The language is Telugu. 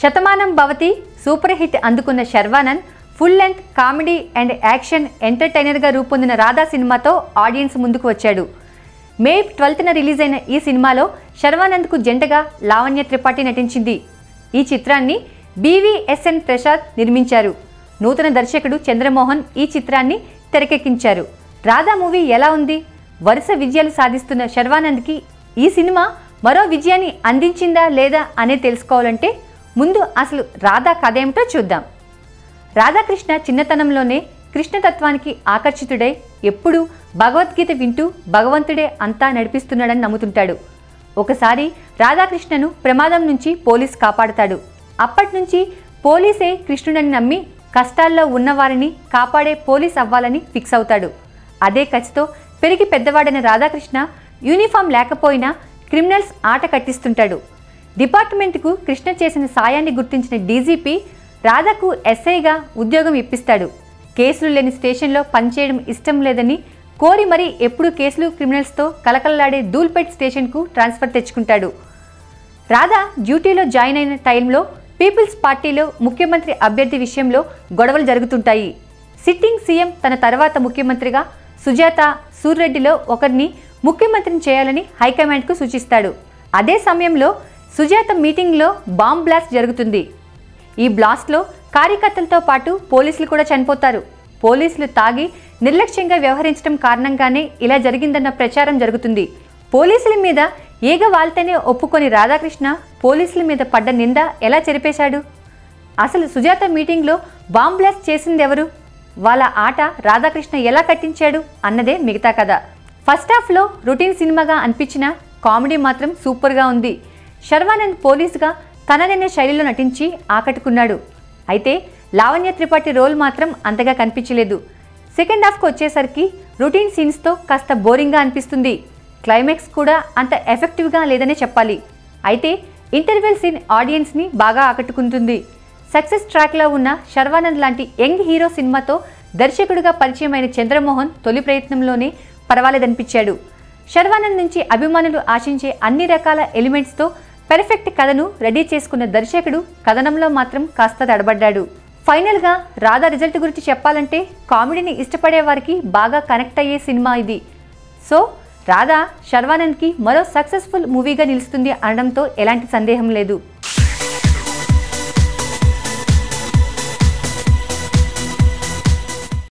శతమానం భవతి సూపర్ హిట్ అందుకున్న Sharwanand full length comedy and action ఎంటర్టైనర్గా రూపొందిన రాధా సినిమాతో ఆడియన్స్ ముందుకు వచ్చాడు. మే 12న రిలీజ్ అయిన ఈ సినిమాలో శర్వానంద్కు జంటగా లావణ్య త్రిపాఠి నటించింది. ఈ చిత్రాన్ని BVSN ప్రసాద్ నిర్మించారు. నూతన దర్శకుడు చంద్రమోహన్ ఈ చిత్రాన్ని తెరకెక్కించారు. రాధా మూవీ ఎలా ఉంది? వరుస విజయాలు సాధిస్తున్న శర్వానంద్కి ఈ సినిమా మరో విజయాన్ని అందించిందా లేదా అనే తెలుసుకోవాలంటే ముందు అసలు రాధా కథ ఏమిటో చూద్దాం. రాధాకృష్ణ చిన్నతనంలోనే కృష్ణతత్వానికి ఆకర్షితుడై ఎప్పుడూ భగవద్గీత వింటూ భగవంతుడే అంతా నడిపిస్తున్నాడని నమ్ముతుంటాడు. ఒకసారి రాధాకృష్ణను ప్రమాదం నుంచి పోలీస్ కాపాడుతాడు. అప్పటి నుంచి పోలీసే కృష్ణుడని నమ్మి కష్టాల్లో ఉన్నవారిని కాపాడే పోలీస్ అవ్వాలని ఫిక్స్ అవుతాడు. అదే కసితో పెరిగి పెద్దవాడైన రాధాకృష్ణ యూనిఫామ్ లేకపోయినా క్రిమినల్స్ ఆట కట్టిస్తుంటాడు. డిపార్ట్మెంట్కు కృష్ణ చేసిన సాయాన్ని గుర్తించిన డీజీపీ రాధాకు ఎస్ఐగా ఉద్యోగం ఇప్పిస్తాడు. కేసులు లేని స్టేషన్లో పనిచేయడం ఇష్టం లేదని కోరి మరీ ఎప్పుడూ కేసులు క్రిమినల్స్తో కలకలలాడే ధూల్పేట్ స్టేషన్కు ట్రాన్స్ఫర్ తెచ్చుకుంటాడు. రాధా డ్యూటీలో జాయిన్ అయిన టైంలో పీపుల్స్ పార్టీలో ముఖ్యమంత్రి అభ్యర్థి విషయంలో గొడవలు జరుగుతుంటాయి. సిట్టింగ్ సీఎం తన తర్వాత ముఖ్యమంత్రిగా సుజాత, సూర్రెడ్డిలో ఒకరిని ముఖ్యమంత్రిని చేయాలని హైకమాండ్కు సూచిస్తాడు. అదే సమయంలో సుజాత మీటింగ్లో బాంబ్ బ్లాస్ట్ జరుగుతుంది. ఈ బ్లాస్ట్లో కార్యకర్తలతో పాటు పోలీసులు కూడా చనిపోతారు. పోలీసులు తాగి నిర్లక్ష్యంగా వ్యవహరించడం కారణంగానే ఇలా జరిగిందన్న ప్రచారం జరుగుతుంది. పోలీసుల మీద ఏగ వాళ్తేనే ఒప్పుకొని రాధాకృష్ణ పోలీసుల మీద పడ్డ నింద ఎలా చెరిపేశాడు? అసలు సుజాత మీటింగ్లో బాంబ్ బ్లాస్ట్ చేసింది ఎవరు? వాళ్ళ ఆట రాధాకృష్ణ ఎలా కట్టించాడు అన్నదే మిగతా కథ. ఫస్ట్ హాఫ్లో రొటీన్ సినిమాగా అనిపించిన కామెడీ మాత్రం సూపర్గా ఉంది. శర్వానంద్ పోలీసుగా తనదైన శైలిలో నటించి ఆకట్టుకున్నాడు. అయితే లావణ్య త్రిపాఠి రోల్ మాత్రం అంతగా కనిపించలేదు. సెకండ్ హాఫ్కి వచ్చేసరికి రొటీన్ సీన్స్తో కాస్త బోరింగ్గా అనిపిస్తుంది. క్లైమాక్స్ కూడా అంత ఎఫెక్టివ్గా లేదనే చెప్పాలి. అయితే ఇంటర్వెల్ సీన్ ఆడియన్స్ని బాగా ఆకట్టుకుంటుంది. సక్సెస్ ట్రాక్లో ఉన్న శర్వానంద్ లాంటి యంగ్ హీరో సినిమాతో దర్శకుడిగా పరిచయమైన చంద్రమోహన్ తొలి ప్రయత్నంలోనే పర్వాలేదనిపించాడు. శర్వానంద్ నుంచి అభిమానులు ఆశించే అన్ని రకాల ఎలిమెంట్స్తో పెర్ఫెక్ట్ కథను రెడీ చేసుకున్న దర్శకుడు కథనంలో మాత్రం కాస్త తడబడ్డాడు. ఫైనల్గా రాధా రిజల్ట్ గురించి చెప్పాలంటే కామెడీని ఇష్టపడే వారికి బాగా కనెక్ట్ అయ్యే సినిమా ఇది. సో రాధా శర్వానంద్కి మరో సక్సెస్ఫుల్ మూవీగా నిలుస్తుంది అనడంతో ఎలాంటి సందేహం లేదు.